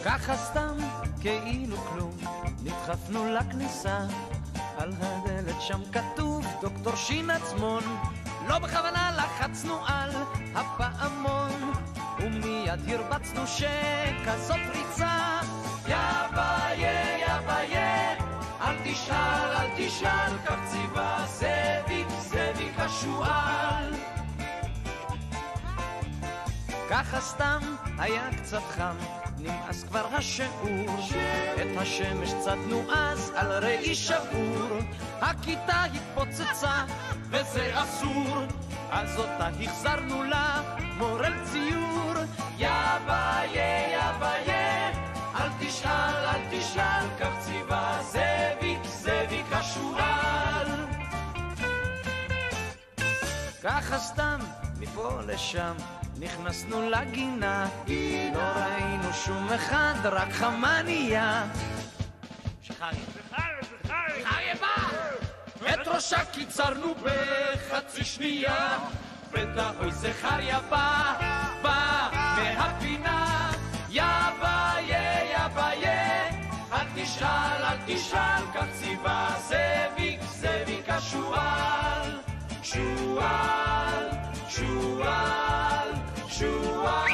ככה סתם, כאילו כלום, נדחפנו לכניסה, על הדלת שם כתוב דוקטור שין עצמון, לא בכוונה לחצנו על הפעמון, ומיד הרבצנו שכזאת ריצה, יא ביה, יא ביה, אל תשאל, אל תשאל, כך ציווה זאביק, זאביק השועל. ככה סתם היה קצת חם, נמאס כבר השיעור, את השמש צדנו אז על ראי שבור, הכיתה התפוצצה וזה אסור, אז אותה החזרנו לה מורל ציור, יא ביה, יא ביה, אל תשאל, אל תשאל, כך ציווה זאביק, זאביק השועל. ככה סתם מפה לשם נכנסנו לגינה, לא ראינו שום אחד, רק חמניה. שחריה בא! את ראשה קיצרנו בחצי שנייה, בטח אוי זכריה בא, בא מהפינה, יא ביה, יא ביה, אל תשאל, אל תשאל, כך ציווה זאביק, זאביק השועל. שועל, שועל, שועל.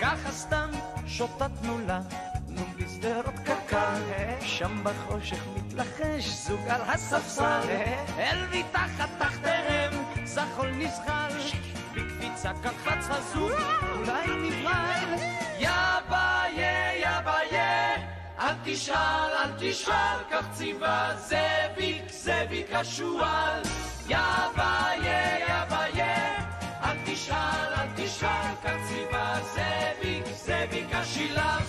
ככה סתם שוטטנו לה, נו בשדרות קק"ל, שם בחושך מתלחש זוג על הספסל, אל מתחת תחתיהם זחול נזחל, בקפיצה קפץ הזוג, אולי נבהל, יא ביה, יא ביה, אל תשאל, אל תשאל, כך ציווה זאביק, זאביק השועל. יא ביה, יא ביה, אל תשאל, אל תשאל, כך ציווה זאביק, זאביק השילal.